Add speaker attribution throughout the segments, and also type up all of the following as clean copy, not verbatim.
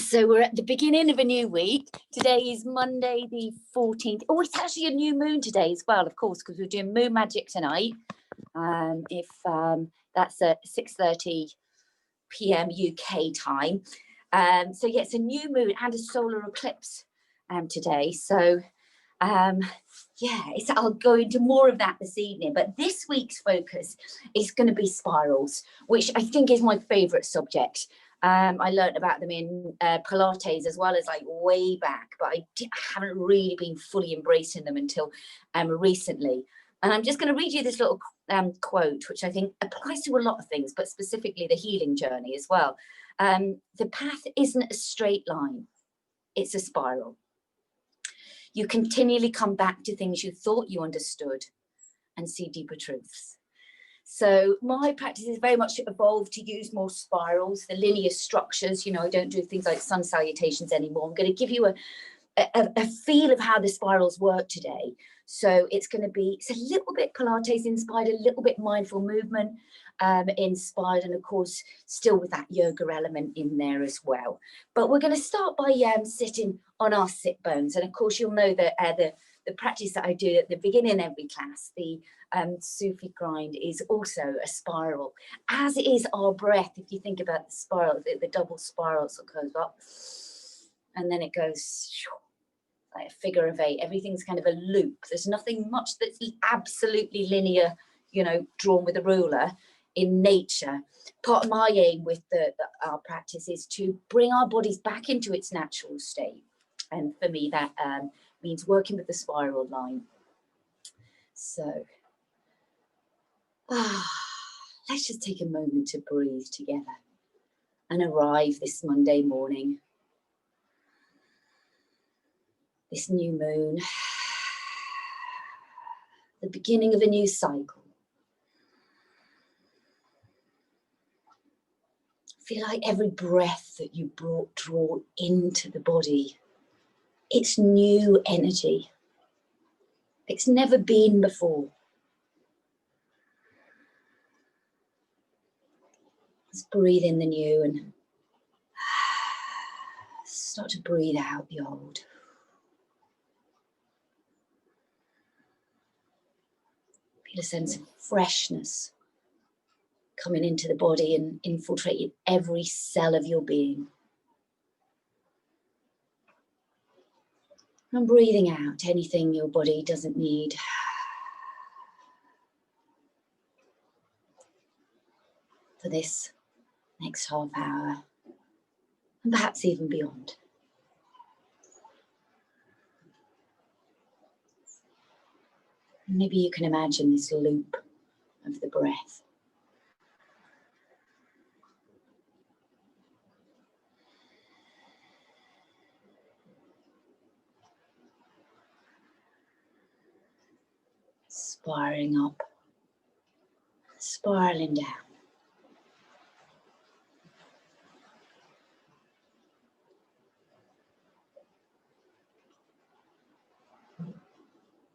Speaker 1: So we're at the beginning of a new week. Today is Monday the 14th. Oh, it's actually a new moon today as well, of course, because we're doing moon magic tonight. That's at 6:30 p.m. UK time. So yeah, it's a new moon and a solar eclipse today. So yeah, I'll go into more of that this evening. But this week's focus is going to be spirals, which I think is my favourite subject. I learned about them in Pilates as well as like way back, but I haven't really been fully embracing them until recently. And I'm just going to read you this little quote, which I think applies to a lot of things, but specifically the healing journey as well. The path isn't a straight line, it's a spiral. You continually come back to things you thought you understood and see deeper truths. So my practice is very much evolved to use more spirals, the linear structures. You know, I don't do things like sun salutations anymore. I'm going to give you a feel of how the spirals work today. So it's a little bit Pilates inspired, a little bit mindful movement inspired, and of course, still with that yoga element in there as well. But we're going to start by sitting on our sit bones. And of course, you'll know that the practice that I do at the beginning of every class, the Sufi grind, is also a spiral, as is our breath. If you think about the spiral, the double spirals that goes up, and then it goes like a figure of eight. Everything's kind of a loop. There's nothing much that's absolutely linear, you know, drawn with a ruler in nature. Part of my aim with our practice is to bring our bodies back into its natural state. And for me, that means working with the spiral line. So let's just take a moment to breathe together and arrive this Monday morning, this new moon, the beginning of a new cycle. Feel like every breath that you draw into the body, it's new energy. It's never been before. Let's breathe in the new and start to breathe out the old. Feel a sense of freshness coming into the body and infiltrating every cell of your being. And breathing out anything your body doesn't need. For this next half hour, and perhaps even beyond. Maybe you can imagine this loop of the breath. Spiraling up, spiraling down.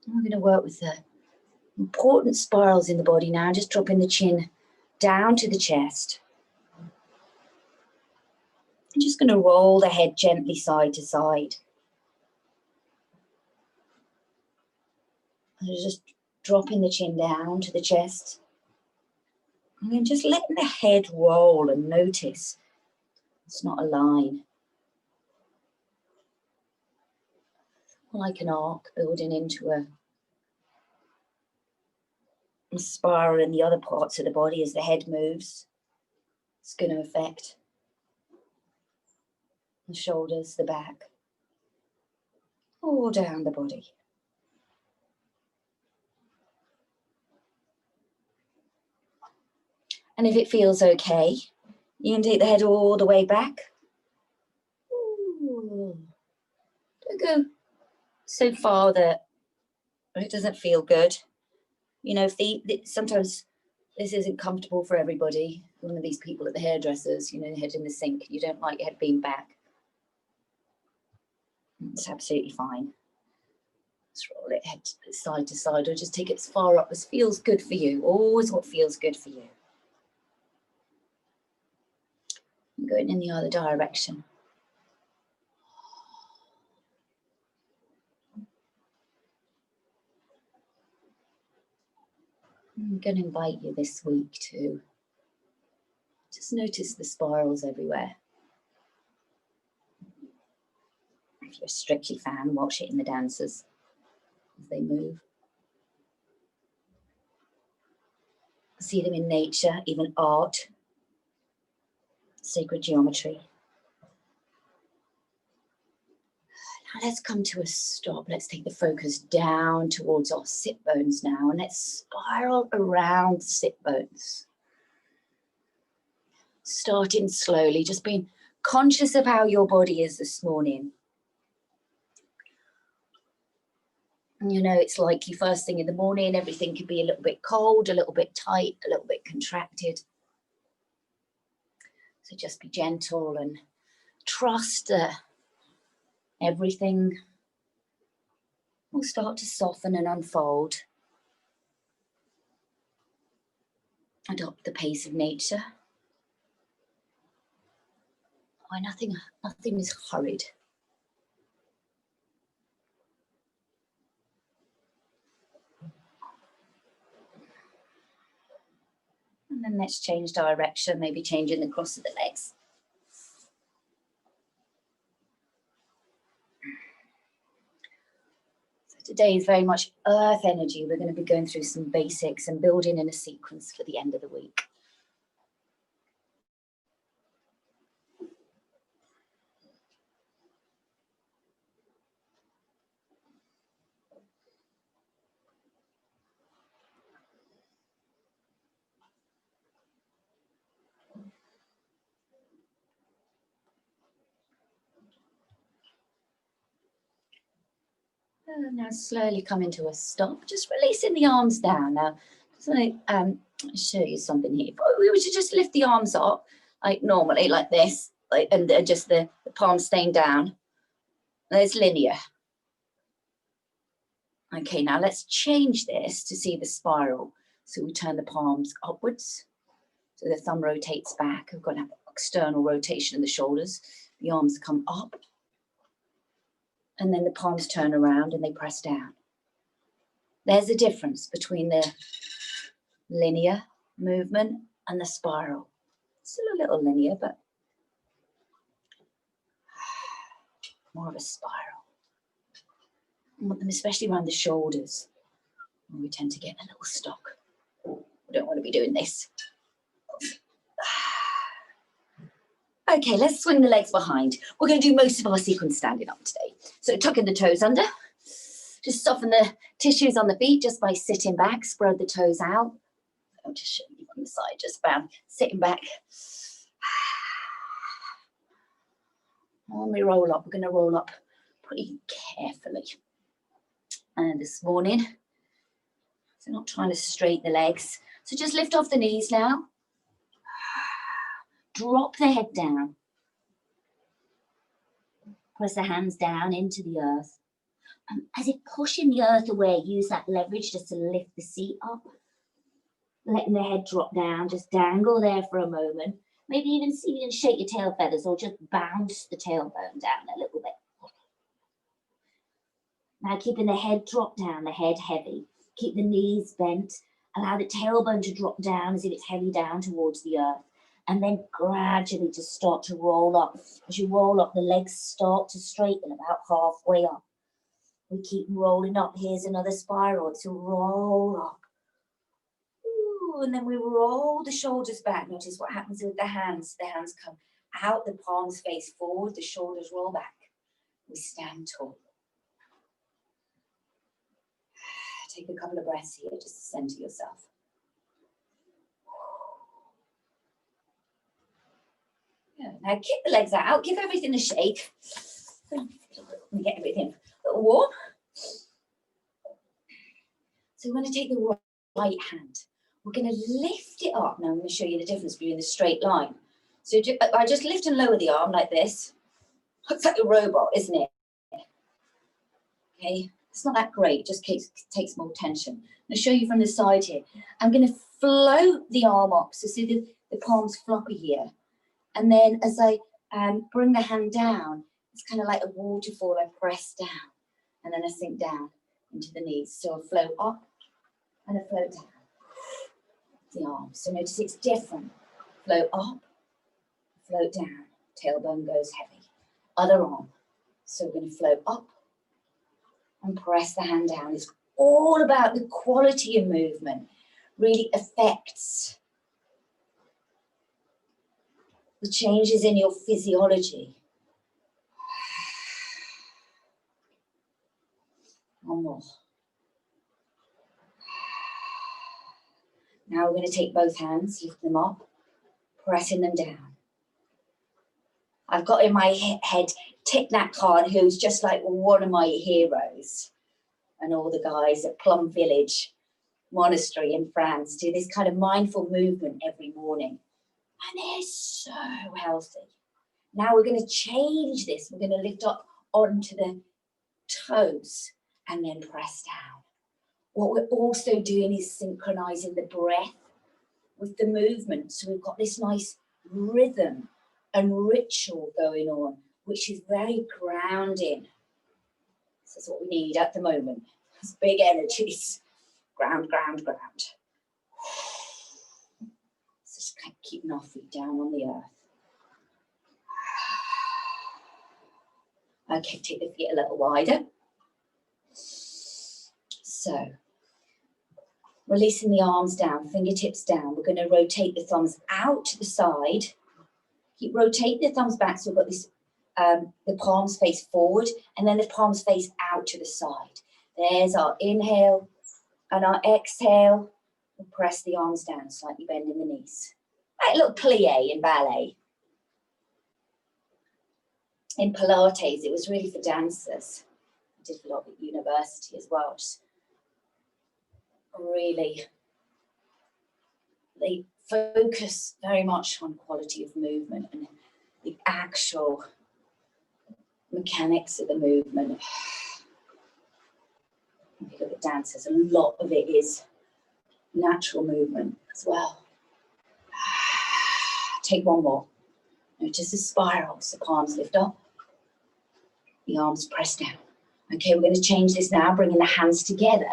Speaker 1: We're going to work with the important spirals in the body now, just dropping the chin down to the chest. I'm just going to roll the head gently side to side. And just dropping the chin down to the chest. And then just letting the head roll and notice it's not a line. Like an arc building into a spiral in the other parts of the body as the head moves. It's going to affect the shoulders, the back, all down the body. And if it feels okay, you can take the head all the way back. Ooh. Don't go so far that it doesn't feel good. You know, sometimes this isn't comfortable for everybody. One of these people at the hairdressers, you know, head in the sink, you don't like your head being back. It's absolutely fine. Just roll it head side to side, or just take it as far up as feels good for you. Always what feels good for you. And going in the other direction. going to invite you this week to just notice the spirals everywhere. If you're a Strictly fan, watch it in the dancers as they move. See them in nature, even art, sacred geometry. Now let's come to a stop. Let's take the focus down towards our sit bones now, and let's spiral around the sit bones. Starting slowly, just being conscious of how your body is this morning. You know, it's like you first thing in the morning, everything could be a little bit cold, a little bit tight, a little bit contracted. So just be gentle and trust everything will start to soften and unfold. Adopt the pace of nature. Why nothing is hurried. And then let's change direction, maybe changing the cross of the legs. So today is very much earth energy. We're going to be going through some basics and building in a sequence for the end of the week. And now slowly coming to a stop, just releasing the arms down. Now, so I'll show you something here. If we were to just lift the arms up, like normally, like this, like, and just the palms staying down. There's linear. Okay, now let's change this to see the spiral. So we turn the palms upwards. So the thumb rotates back. We've got an external rotation in the shoulders. The arms come up. And then the palms turn around and they press down. There's a difference between the linear movement and the spiral. Still a little linear, but more of a spiral. I want them especially around the shoulders. We tend to get a little stuck. We don't want to be doing this. Okay, let's swing the legs behind. We're going to do most of our sequence standing up today. So tucking the toes under. Just soften the tissues on the feet just by sitting back. Spread the toes out. I'll just show you from the side, just bam, sitting back. When we roll up, we're going to roll up pretty carefully. And this morning, so not trying to straighten the legs. So just lift off the knees now. Drop the head down. Press the hands down into the earth. As if pushing the earth away, use that leverage just to lift the seat up. Letting the head drop down, just dangle there for a moment. Maybe even see if you can shake your tail feathers or just bounce the tailbone down a little bit. Now keeping the head drop down, the head heavy. Keep the knees bent. Allow the tailbone to drop down as if it's heavy down towards the earth. And then gradually just start to roll up. As you roll up, the legs start to straighten about halfway up. We keep rolling up. Here's another spiral. So roll up. Ooh, and then we roll the shoulders back. Notice what happens with the hands. The hands come out, the palms face forward, the shoulders roll back. We stand tall. Take a couple of breaths here just to center yourself. Yeah. Now kick the legs out, give everything a shake. Get everything warm. So we're going to take the right hand. We're going to lift it up. Now I'm going to show you the difference between the straight line. So I just lift and lower the arm like this. Looks like a robot, isn't it? Okay, it's not that great, just takes more tension. I'm going to show you from the side here. I'm going to float the arm up. So see the palms floppy here. And then as I bring the hand down, it's kind of like a waterfall. I press down and then I sink down into the knees. So I float up and I float down. the arms. So notice it's different. Float up, float down. Tailbone goes heavy. Other arm. So we're going to float up and press the hand down. It's all about the quality of movement. Really affects the changes in your physiology. One more. Now we're going to take both hands, lift them up, pressing them down. I've got in my head Thich Nhat Hanh, who's just like one of my heroes, and all the guys at Plum Village Monastery in France do this kind of mindful movement every morning, and they're so healthy. Now we're going to change this. We're going to lift up onto the toes and then press down. What we're also doing is synchronizing the breath with the movement. So we've got this nice rhythm and ritual going on, which is very grounding. This is what we need at the moment. It's big energies. Ground, ground, ground. Just keeping our feet down on the earth. Okay, take the feet a little wider. So, releasing the arms down, fingertips down. We're going to rotate the thumbs out to the side. Keep rotating the thumbs back so we've got this, the palms face forward and then the palms face out to the side. There's our inhale and our exhale. We'll press the arms down, slightly bending the knees. Like a little plie in ballet. In Pilates, it was really for dancers. I did a lot at university as well. Just really, they focus very much on quality of movement and the actual mechanics of the movement. If you look at dancers, a lot of it is natural movement as well. Take one more. Notice the spiral, so palms lift up, the arms press down. Okay, we're going to change this now, bringing the hands together.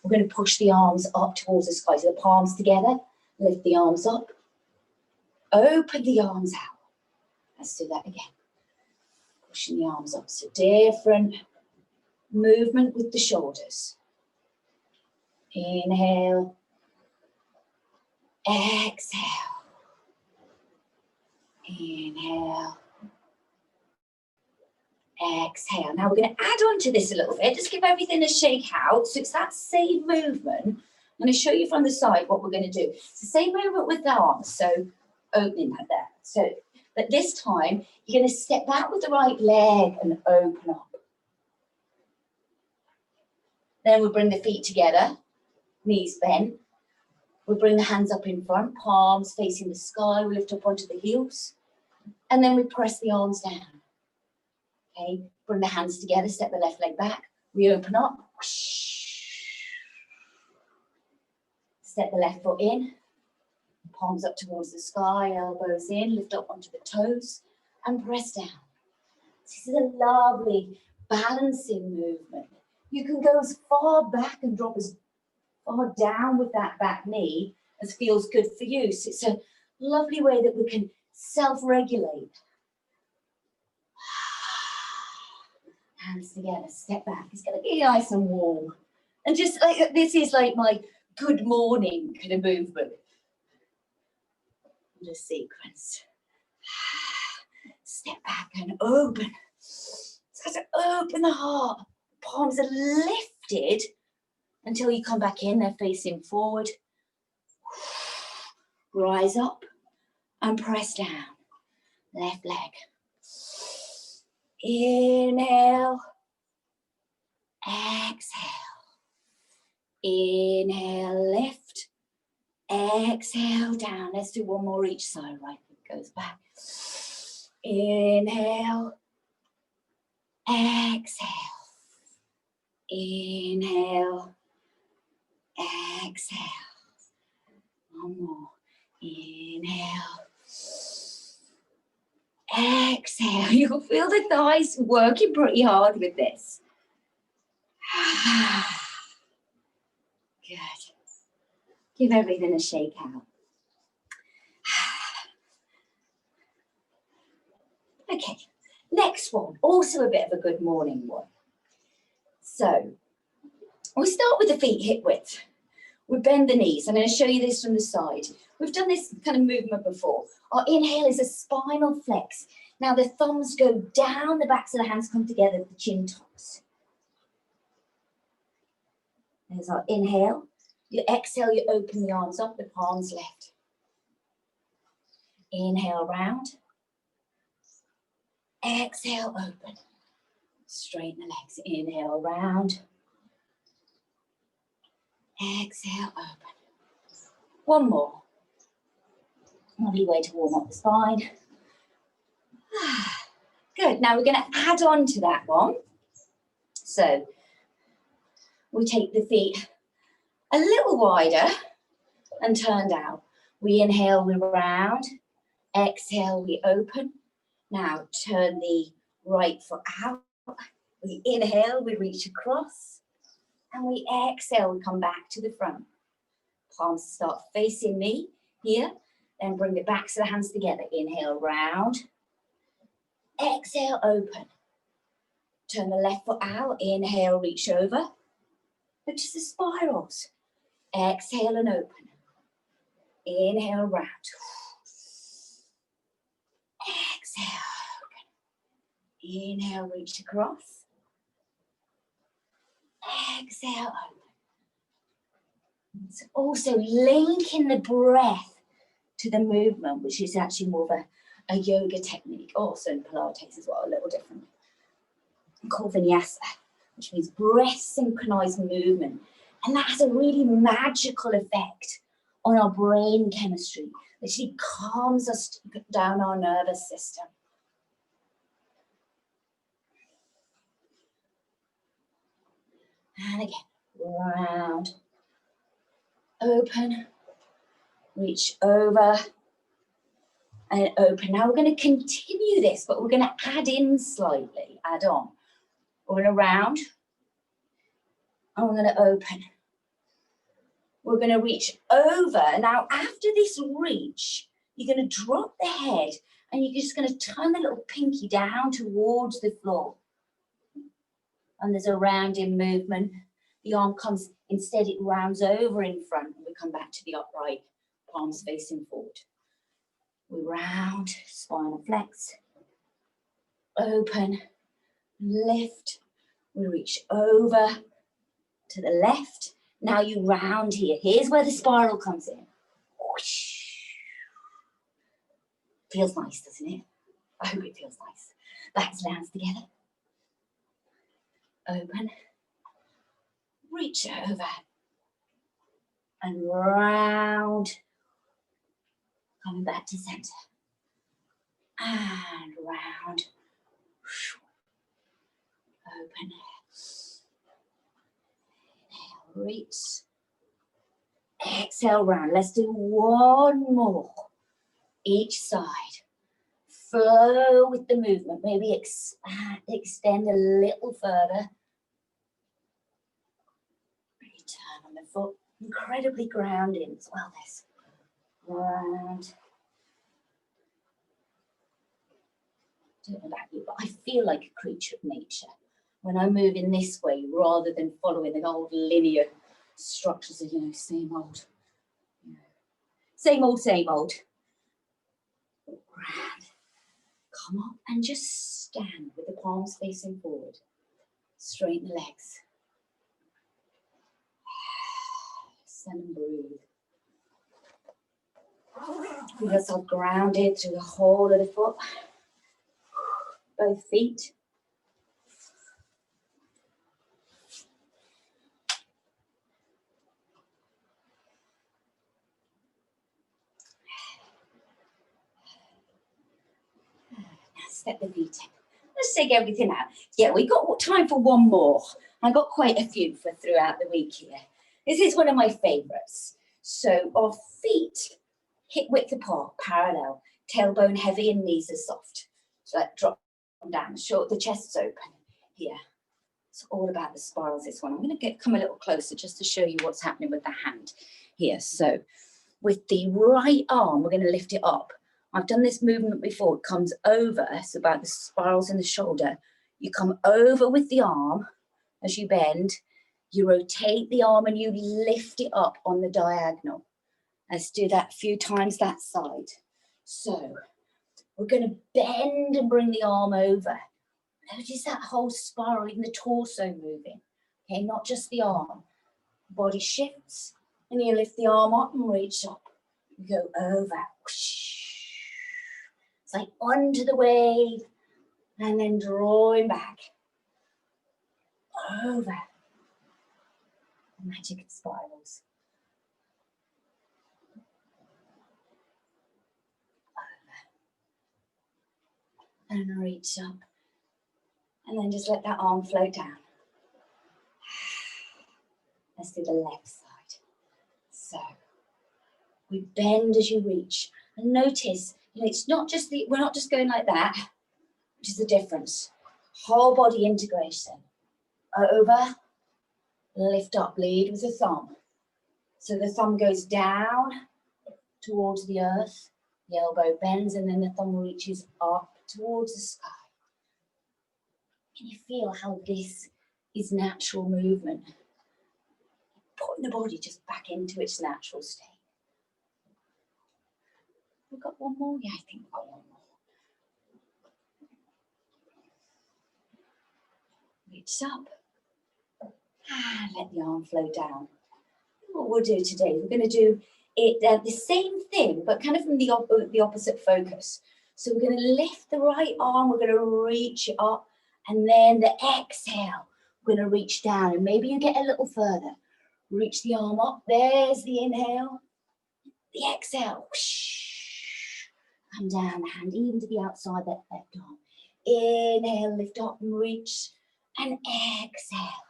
Speaker 1: We're going to push the arms up towards the sky. So the palms together, lift the arms up, open the arms out. Let's do that again. Pushing the arms up. So different movement with the shoulders. Inhale, exhale. Inhale, exhale. Now we're going to add on to this a little bit. Just give everything a shake out. So it's that same movement. I'm going to show you from the side what we're going to do. It's the same movement with the arms. So opening that there. So, but this time you're going to step back with the right leg and open up. Then we'll bring the feet together, knees bent. We'll bring the hands up in front, palms facing the sky. We'll lift up onto the heels. And then we press the arms down. Okay, bring the hands together, step the left leg back. We open up. Step the left foot in. Palms up towards the sky, elbows in, lift up onto the toes and press down. This is a lovely balancing movement. You can go as far back and drop as far down with that back knee as feels good for you. So it's a lovely way that we can self-regulate. Hands together, step back. It's going to be nice and warm. And just like this is like my good morning kind of movement. The sequence. Step back and open. It's got to open the heart. Palms are lifted until you come back in. They're facing forward. Rise up and press down. Left leg. Inhale. Exhale. Inhale, lift. Exhale down. Let's do one more each side. Right foot goes back. Inhale. Exhale. Inhale. Exhale. One more. Inhale. Exhale. You'll feel the thighs working pretty hard with this. Good. Give everything a shake out. Okay, next one, also a bit of a good morning one. So we start with the feet hip width. We bend the knees. I'm going to show you this from the side. We've done this kind of movement before. Our inhale is a spinal flex. Now the thumbs go down, the backs of the hands come together, the chin tops. There's our inhale. You exhale, you open the arms up, the palms left. Inhale, round. Exhale, open. Straighten the legs. Inhale, round. Exhale, open. One more. Lovely way to warm up the spine. Good. Now we're going to add on to that one. So we take the feet a little wider and turn down. We inhale, we round. Exhale, we open. Now turn the right foot out. We inhale, we reach across. And we exhale, we come back to the front. Palms start facing me here. Then bring the backs of the hands together. Inhale, round. Exhale, open. Turn the left foot out. Inhale, reach over. But just the spirals. Exhale and open. Inhale, round. Exhale, open. Inhale, reach across. Exhale, open. It's also linking the breath to the movement, which is actually more of a yoga technique, also in Pilates as well, a little different. Called vinyasa, which means breath synchronized movement. And that has a really magical effect on our brain chemistry. It actually calms us down our nervous system. And again, round, open, reach over, and open. Now we're going to continue this, but we're going to add in slightly, add on. We're going to round, and we're going to open. We're going to reach over. Now, after this reach, you're going to drop the head, and you're just going to turn the little pinky down towards the floor. And there's a rounding movement. The arm comes, instead it rounds over in front, and we come back to the upright, palms facing forward. We round, spinal flex, open, lift, we reach over to the left. Now you round here. Here's where the spiral comes in. Whoosh. Feels nice, doesn't it? I hope it feels nice. Backs and hands together. Open, reach over, and round. Coming back to center. And round. Open. Inhale, reach. Exhale, round. Let's do one more. Each side. Flow with the movement. Maybe expand, extend a little further. Return on the foot. Incredibly grounding as well, this. Round. I don't know about you, but I feel like a creature of nature when I move in this way rather than following the old linear structures of, same old. Same old, same old. Round. Come up and just stand with the palms facing forward. Straighten the legs. Stand and breathe. Feel yourself grounded through the whole of the foot. Both feet. Now step the feet in. Let's take everything out. Yeah, we got time for one more. I got quite a few for throughout the week here. This is one of my favorites. So our feet hip width apart, parallel, tailbone heavy and knees are soft. So like drop down, short, the chest's open here. It's all about the spirals, this one. I'm going to come a little closer just to show you what's happening with the hand here. So with the right arm, we're going to lift it up. I've done this movement before. It comes over. It's about the spirals in the shoulder. You come over with the arm as you bend. You rotate the arm and you lift it up on the diagonal. Let's do that a few times that side. So we're going to bend and bring the arm over. Notice that whole spiral, even the torso moving. Okay, not just the arm. Body shifts and you lift the arm up and reach up. You go over. It's like onto the wave and then drawing back. Over. The magic of spirals. Over. And reach up. And then just let that arm float down. Let's do the left side. So we bend as you reach. And notice, it's not just we're not just going like that, which is the difference. Whole body integration. Over, lift up, lead with the thumb. So the thumb goes down towards the earth, the elbow bends, and then the thumb reaches up towards the sky. Can you feel how this is natural movement? Putting the body just back into its natural state. We've got one more? Yeah, I think we've got one more. Reach up. And let the arm flow down. What we'll do today, we're going to do it the same thing, but kind of from the opposite focus. So we're going to lift the right arm, we're going to reach it up, and then the exhale, we're going to reach down, and maybe you get a little further. Reach the arm up, there's the inhale, the exhale, whoosh, come down the hand, even to the outside that left arm. Inhale, lift up and reach, and exhale.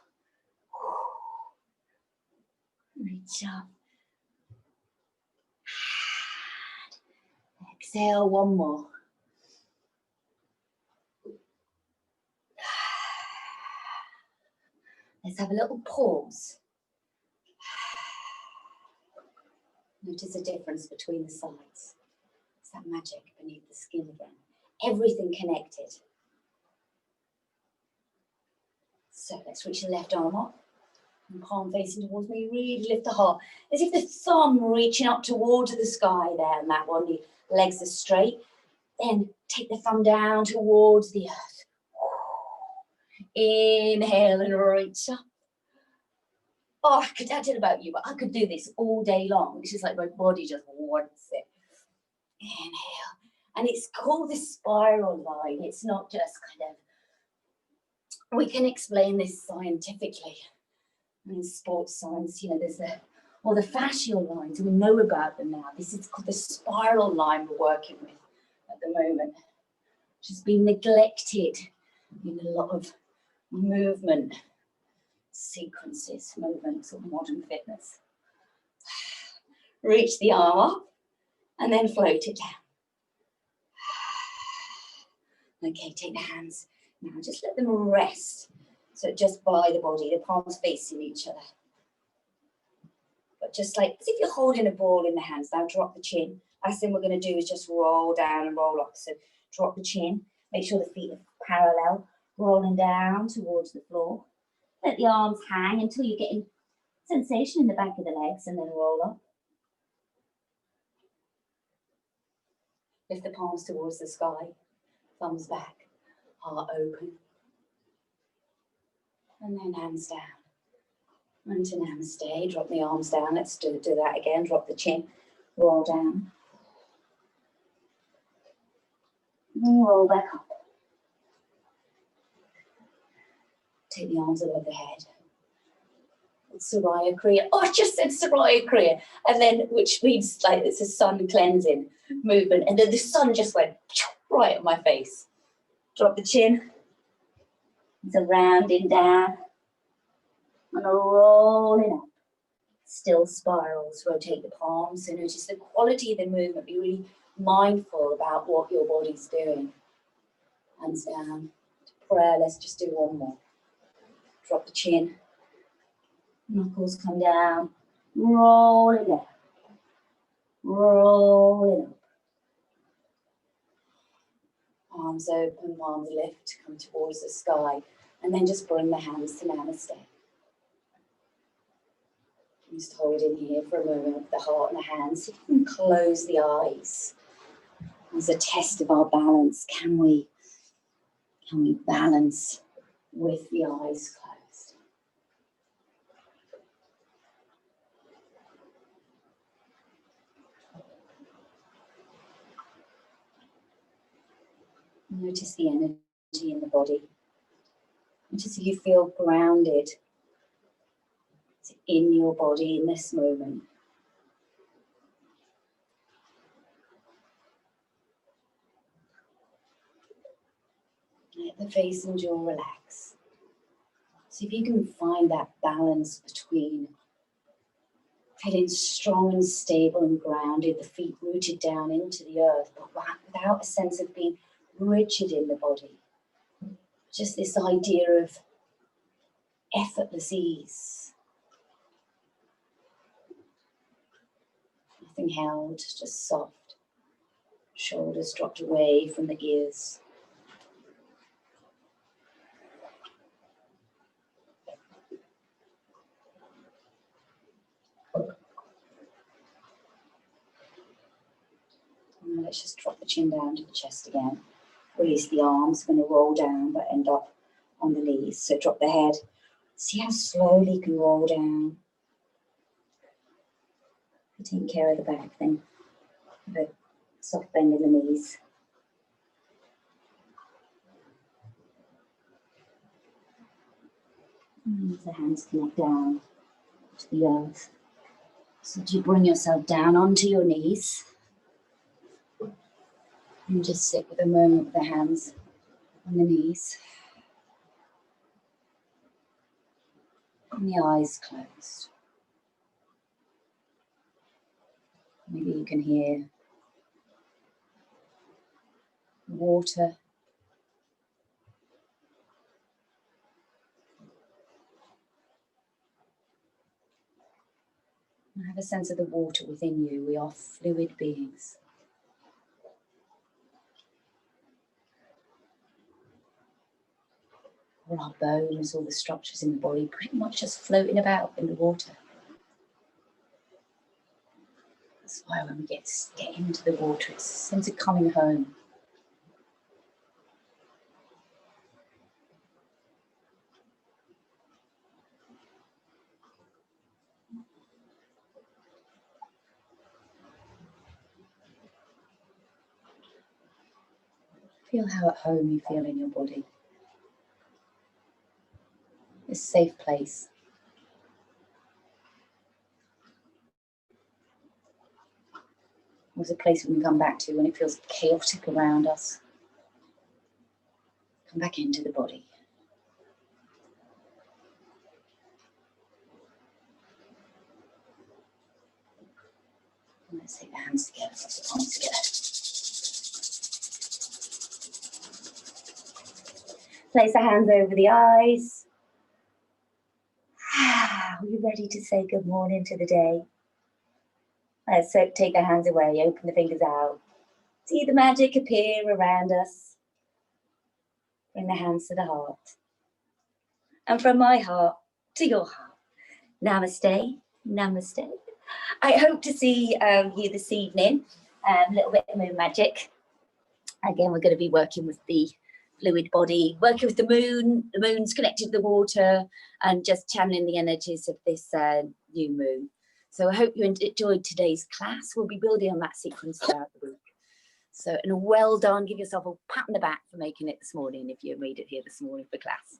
Speaker 1: Reach up. Exhale, one more. Let's have a little pause. Notice the difference between the sides. It's that magic beneath the skin again. Everything connected. So let's reach the left arm up. And palm facing towards me, really lift the heart. As if the thumb reaching up towards the sky there, and that one, the legs are straight. Then take the thumb down towards the earth. Inhale and reach up. Oh, I don't know about you, but I could do this all day long. It's just like my body just wants it. Inhale. And it's called the spiral line. It's not just kind of, we can explain this scientifically. In sports science, there's all the fascial lines, we know about them now. This is called the spiral line we're working with at the moment, which has been neglected in a lot of movement sequences, movements of modern fitness. Reach the arm up and then float it down. Okay, take the hands. Now just let them rest. So just by the body, the palms facing each other. But just like, as if you're holding a ball in the hands. Now drop the chin. Last thing we're going to do is just roll down and roll up. So drop the chin. Make sure the feet are parallel. Rolling down towards the floor. Let the arms hang until you're getting sensation in the back of the legs, and then roll up. Lift the palms towards the sky. Thumbs back. Heart open. And then hands down. And to namaste. Drop the arms down. Let's do that again. Drop the chin. Roll down. And roll back up. Take the arms above the head. Surya Kriya. Oh, I just said Surya Kriya. And then, which means like it's a sun cleansing movement. And then the sun just went right on my face. Drop the chin. It's a rounding down and a rolling up. Still spirals. Rotate the palms. So notice the quality of the movement. Be really mindful about what your body's doing. Hands down. Prayer. Let's just do one more. Drop the chin. Knuckles come down. Roll it up. Roll it up. Arms open, palms lift, come towards the sky. And then just bring the hands to Namaste. Just hold in here for a moment with the heart and the hands. See if you can close the eyes. As a test of our balance, can we balance with the eyes closed? Notice the energy in the body. Notice if you feel grounded in your body in this moment. Let the face and jaw relax. See if you can find that balance between feeling strong and stable and grounded, the feet rooted down into the earth, but without a sense of being rigid in the body. Just this idea of effortless ease. Nothing held, just soft. Shoulders dropped away from the ears. And let's just drop the chin down to the chest again. Release the arms, going to roll down but end up on the knees. So drop the head. See how slowly you can roll down. If you take care of the back, then have a soft bend in the knees. And the hands connect down to the earth. So do you bring yourself down onto your knees? And just sit with a moment with the hands on the knees. And the eyes closed. Maybe you can hear water. And have a sense of the water within you. We are fluid beings. All our bones, all the structures in the body, pretty much just floating about in the water. That's why when we get into the water, it's a sense of coming home. Feel how at home you feel in your body. This safe place. It's a place we can come back to when it feels chaotic around us. Come back into the body. And let's take the hands together, the palms together. Place the hands over the eyes. Are you ready to say good morning to the day? Let's take the hands away, open the fingers out. See the magic appear around us. Bring the hands to the heart. And from my heart to your heart. Namaste, namaste. I hope to see you this evening. A little bit of moon magic. Again, we're going to be working with the fluid body, working with the moon. The moon's connected to the water and just channeling the energies of this new moon. So I hope you enjoyed today's class. We'll be building on that sequence throughout the week. So, and well done. Give yourself a pat on the back for making it this morning if you made it here this morning for class.